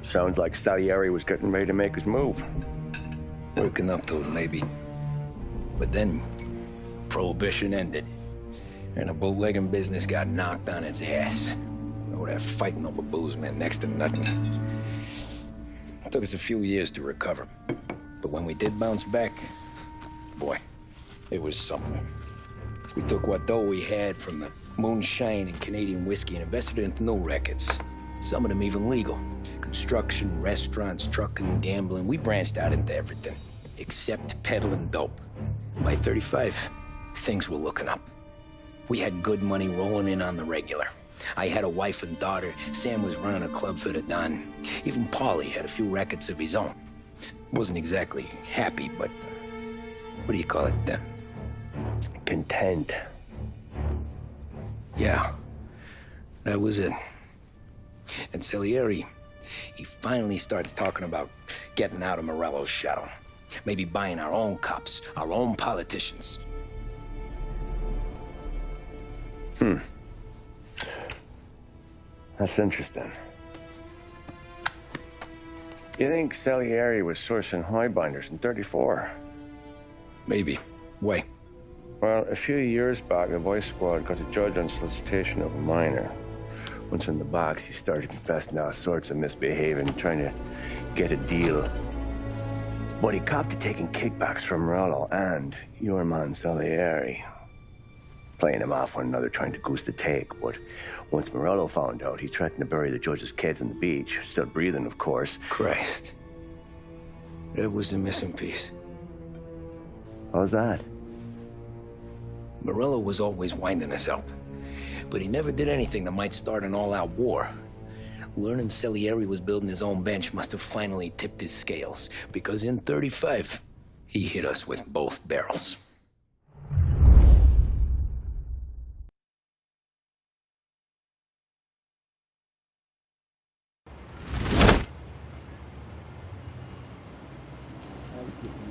Sounds like Salieri was getting ready to make his move. Working up to it, maybe. But then, Prohibition ended. And the bootlegging business got knocked on its ass. Oh, that fighting over booze meant next to nothing. It took us a few years to recover. But when we did bounce back, boy, it was something. We took what dough we had from the moonshine and Canadian whiskey and invested it into new rackets. Some of them even legal. Construction, restaurants, trucking, gambling. We branched out into everything, except peddling dope. By 35, things were looking up. We had good money rolling in on the regular. I had a wife and daughter. Sam was running a club for the Don. Even Paulie had a few rackets of his own. Wasn't exactly happy, but what do you call it then? Content. Yeah, that was it. And Salieri, he finally starts talking about getting out of Morello's shadow. Maybe buying our own cops, our own politicians. That's interesting. You think Salieri was sourcing highbinders in 34? Maybe. Why? Well, a few years back, the Vice Squad got a judge on solicitation of a minor. Once in the box, he started confessing all sorts of misbehaving, trying to get a deal. But he copped to taking kickbacks from Morello and your man Salieri. Playing them off one another, trying to goose the take. But once Morello found out, he threatened to bury the judge's kids on the beach. Still breathing, of course. Christ. That was the missing piece. How's that? Morello was always winding us up. But he never did anything that might start an all-out war. Learning Salieri was building his own bench must have finally tipped his scales. Because in 35, he hit us with both barrels.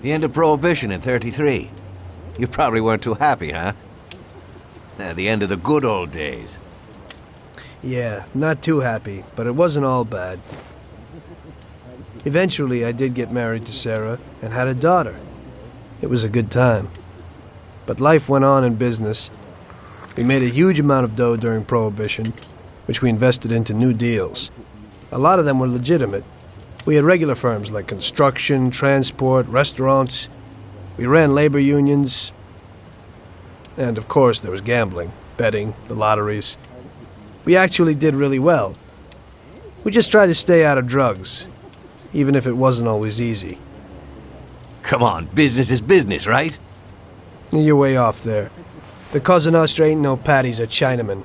The end of Prohibition in 33. You probably weren't too happy, huh? The end of the good old days. Yeah, not too happy, but it wasn't all bad. Eventually, I did get married to Sarah and had a daughter. It was a good time. But life went on in business. We made a huge amount of dough during Prohibition, which we invested into new deals. A lot of them were legitimate. We had regular firms like construction, transport, restaurants. We ran labor unions. And of course, there was gambling, betting, the lotteries. We actually did really well. We just tried to stay out of drugs, even if it wasn't always easy. Come on, business is business, right? You're way off there. The Cosa Nostra ain't no Paddy's or Chinaman.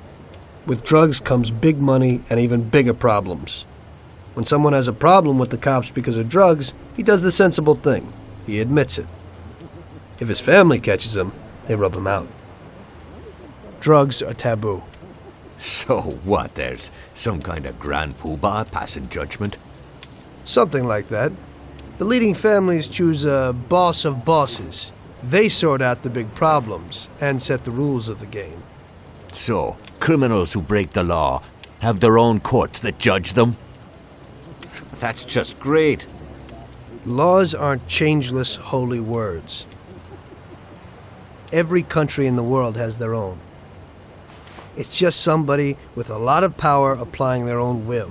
With drugs comes big money and even bigger problems. When someone has a problem with the cops because of drugs, he does the sensible thing. He admits it. If his family catches him, they rub him out. Drugs are taboo. So what, there's some kind of grand poobah passing judgment? Something like that. The leading families choose a boss of bosses. They sort out the big problems and set the rules of the game. So, criminals who break the law have their own courts that judge them? That's just great. Laws aren't changeless, holy words. Every country in the world has their own. It's just somebody with a lot of power applying their own will.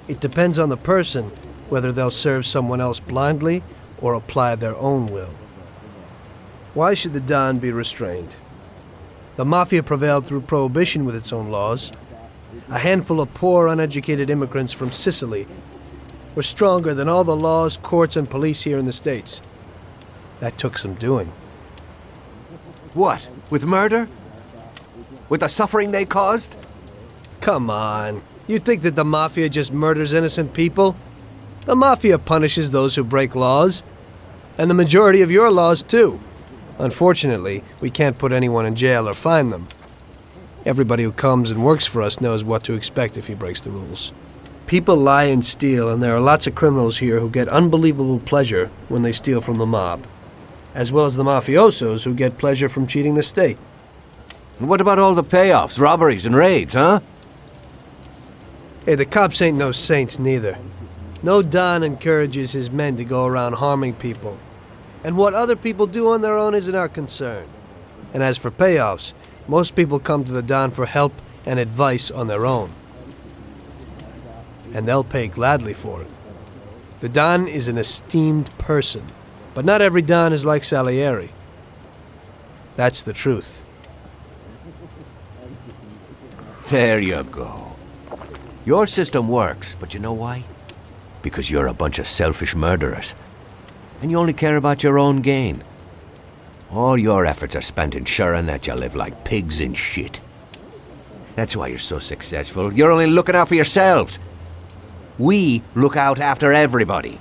It depends on the person whether they'll serve someone else blindly or apply their own will. Why should the Don be restrained? The Mafia prevailed through Prohibition with its own laws. A handful of poor, uneducated immigrants from Sicily were stronger than all the laws, courts, and police here in the States. That took some doing. What? With murder? With the suffering they caused? Come on. You think that the Mafia just murders innocent people? The Mafia punishes those who break laws. And the majority of your laws, too. Unfortunately, we can't put anyone in jail or fine them. Everybody who comes and works for us knows what to expect if he breaks the rules. People lie and steal, and there are lots of criminals here who get unbelievable pleasure when they steal from the mob, as well as the mafiosos who get pleasure from cheating the state. And what about all the payoffs, robberies and raids, huh? Hey, the cops ain't no saints neither. No Don encourages his men to go around harming people. And what other people do on their own isn't our concern. And as for payoffs, most people come to the Don for help and advice on their own. And they'll pay gladly for it. The Don is an esteemed person, but not every Don is like Salieri. That's the truth. There you go. Your system works, but you know why? Because you're a bunch of selfish murderers. And you only care about your own gain. All your efforts are spent ensuring that you live like pigs in shit. That's why you're so successful. You're only looking out for yourselves. We look out after everybody.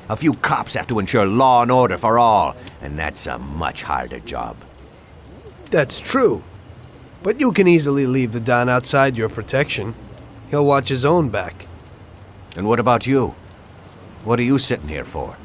A few cops have to ensure law and order for all, and that's a much harder job. That's true. But you can easily leave the Don outside your protection. He'll watch his own back. And what about you? What are you sitting here for?